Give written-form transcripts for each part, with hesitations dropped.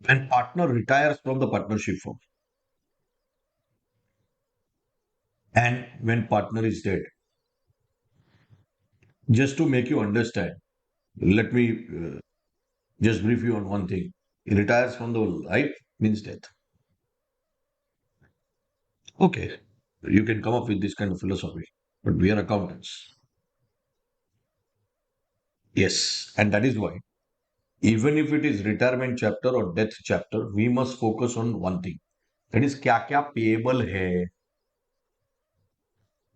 When partner retires from the partnership firm and when partner is dead. Just to make you understand, let me just brief you on one thing. He retires from the life means death. Okay, you can come up with this kind of philosophy, but we are accountants. Yes, and that is why, even if it is retirement chapter or death chapter, we must focus on one thing. That is क्या क्या payable है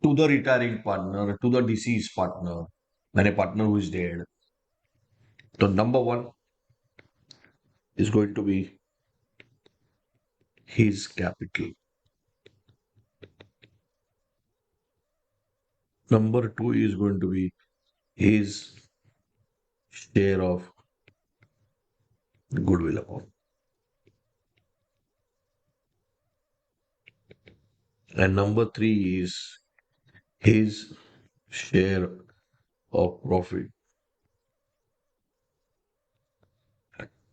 to the retiring partner, to the deceased partner, when a partner who is dead. So number one is going to be his capital. Number two is going to be his share of goodwill account. And number three is his share of profit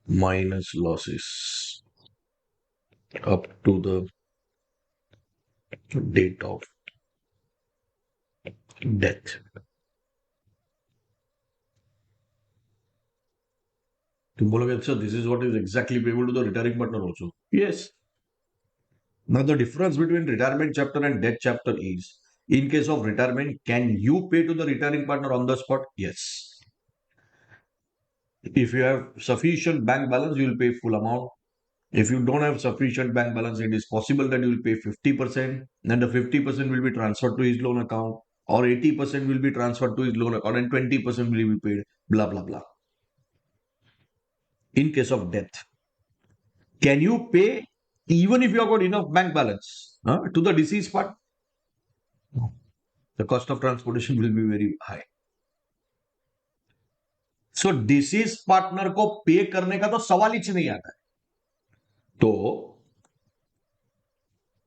minus losses up to the date of death. तुम बोलोगे अच्छा this is what is exactly payable to the retiring partner also. Yes. Now the difference between retirement chapter and death chapter is, in case of retirement, can you pay to the retiring partner on the spot? Yes. If you have sufficient bank balance, you will pay full amount. If you don't have sufficient bank balance, it is possible that you will pay 50%, then the 50% will be transferred to his loan account, or 80% will be transferred to his loan account, and 20% will be paid, blah, blah, blah. In case of death, can you pay even if you have got enough bank balance to the deceased part? No. The cost of transportation will be very high. So disease partner को पे करने का तो सवाल ही नहीं आता है. तो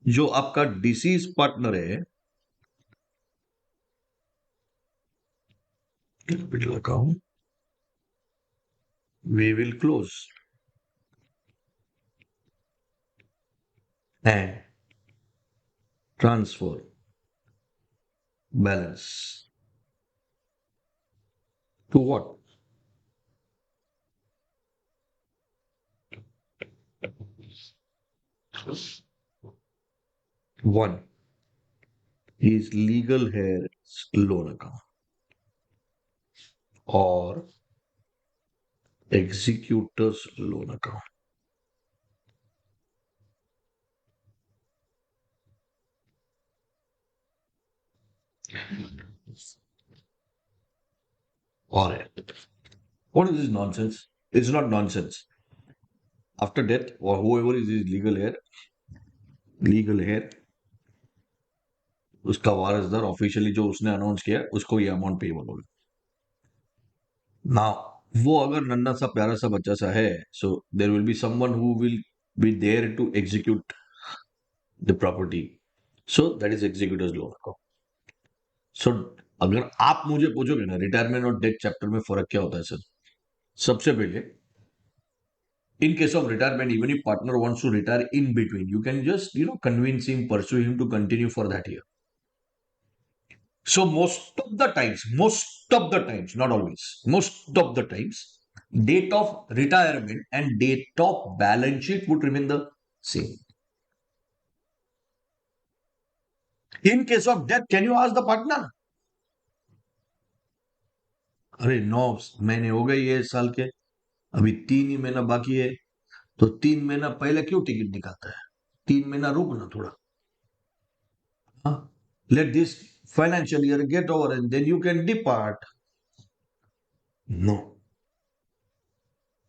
जो आपका डिसीज पार्टनर है, capital account we will close and transfer balance to what? One is legal heirs loan account or executor's loan account. Or what is this nonsense? It's not nonsense. After death, or whoever is his legal heir, उसका वारिसदार officially जो उसने announce किया उसको ये amount payable होगा. Now वो अगर नन्ना सा प्यारा सा बच्चा सा है, so there will be someone who will be there to execute the property. So that is executors loan account. So अगर आप मुझे पूछोगे ना रिटायरमेंट और डेथ चैप्टर में फर्क क्या होता है सर, सबसे पहले in case of retirement, even if partner wants to retire in between, you can just convince him, pursue him to continue for that year. So most of the times, not always, most of the times, date of retirement and date of balance sheet would remain the same. In case of death, can you ask the partner? अरे 9 महीने हो गए ये साल के, अभी 3 ही महीना बाकी है, तो 3 महीना पहले क्यों टिकट निकालता है? 3 महीना रुक ना थोड़ा. हाँ? Let this financial year get over and then you can depart. No.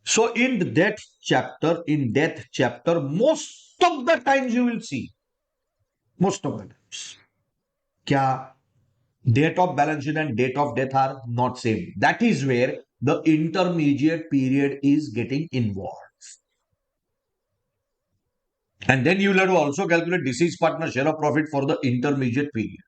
So in death chapter, most of the times you will see, most of the times, kya date of balance sheet and date of death are not same. That is where the intermediate period is getting involved. And then you will have to also calculate deceased partner share of profit for the intermediate period.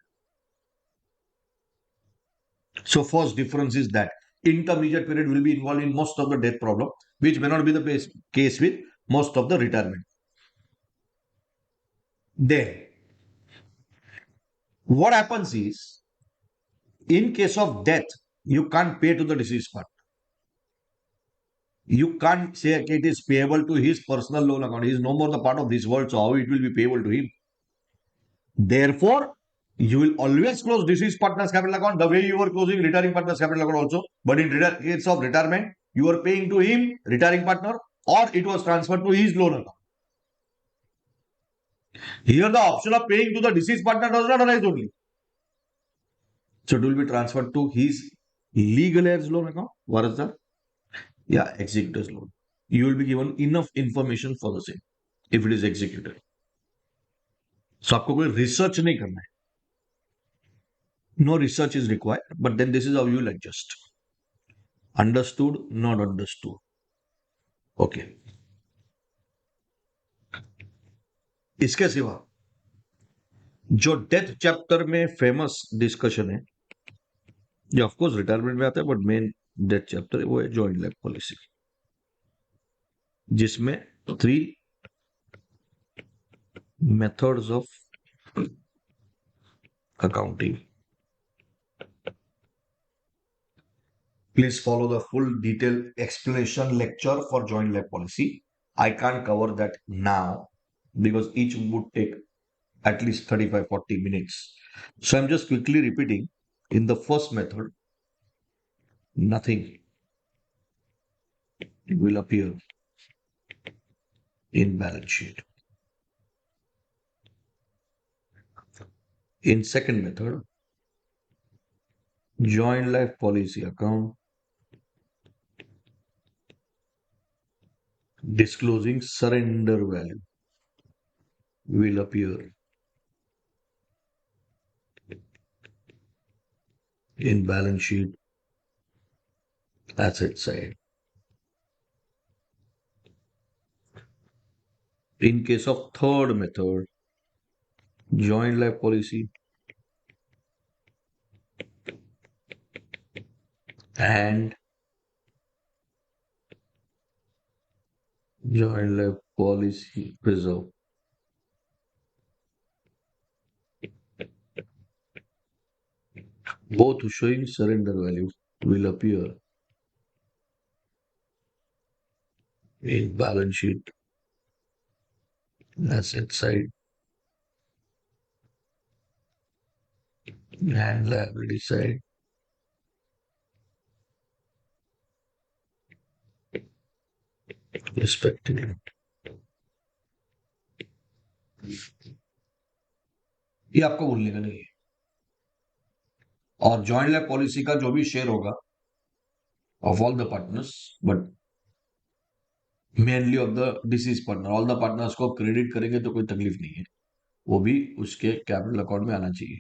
So first difference is that intermediate period will be involved in most of the death problem, which may not be the case with most of the retirement. Then, what happens is, in case of death, you can't pay to the deceased part. You can't say okay, it is payable to his personal loan account. He is no more the part of this world, so how it will be payable to him? Therefore, you will always close deceased partner's capital account the way you were closing retiring partner's capital account also. But in case of retirement, you are paying to him, retiring partner, or it was transferred to his loan account. Here, the option of paying to the deceased partner does not arise only. So, it will be transferred to his legal heirs loan account. What is that? Yeah, executor's loan. You will be given enough information for the same if it is executed. So, आपको कोई research नहीं करना है. No research is required, but then this is how you will adjust. Understood, not understood. Okay. इसके सिवा जो death chapter में famous discussion है, जो ऑफकोर्स रिटायरमेंट में आता है, बट मेन डेथ चैप्टर वो है जॉइंट लाइफ पॉलिसी, जिसमें 3 methods of accounting. Please follow the full detailed explanation lecture for joint life policy. I can't cover that now because each would take at least 35-40 minutes. So I'm just quickly repeating. In the first method, nothing will appear in balance sheet. In second method, joint life policy account disclosing surrender value will appear in balance sheet asset side. In case of third method, joint life policy and joint life policy reserve both showing surrender value will appear in balance sheet asset side and liability side respectively. ये आपको भूलने का नहीं है. और joint life policy का जो भी शेयर होगा of all the partners, but mainly of the disease partner, all the partners को क्रेडिट करेंगे तो कोई तकलीफ नहीं है, वो भी उसके कैपिटल अकाउंट में आना चाहिए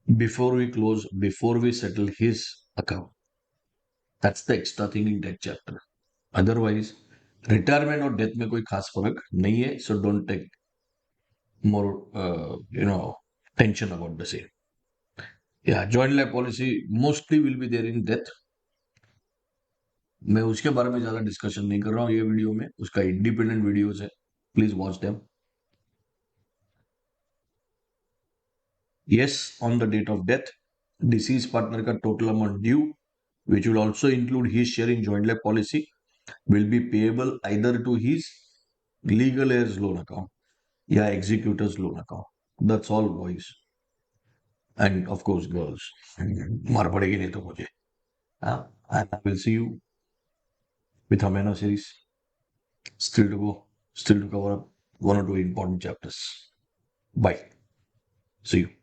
before we close, before we settle his account. That's the extra thing in that chapter. Otherwise retirement और डेथ में कोई खास फर्क नहीं है. So don't take more tension about the same. या joint life policy mostly will be there in death. मैं उसके बारे में ज्यादा डिस्कशन नहीं कर रहा हूं ये वीडियो में. उसका इंडिपेंडेंट वीडियोस है, please watch them. Yes, on the date of death, deceased partner का total amount due, which will also include his share in joint life policy, will be payable either to his legal heirs loan account या executor's loan account. That's all, boys. And of course, girls. मार पड़ेगी नहीं तो मुझे. And I will see you with Hamena series. Still to go, still to cover up 1 or 2 important chapters. Bye. See you.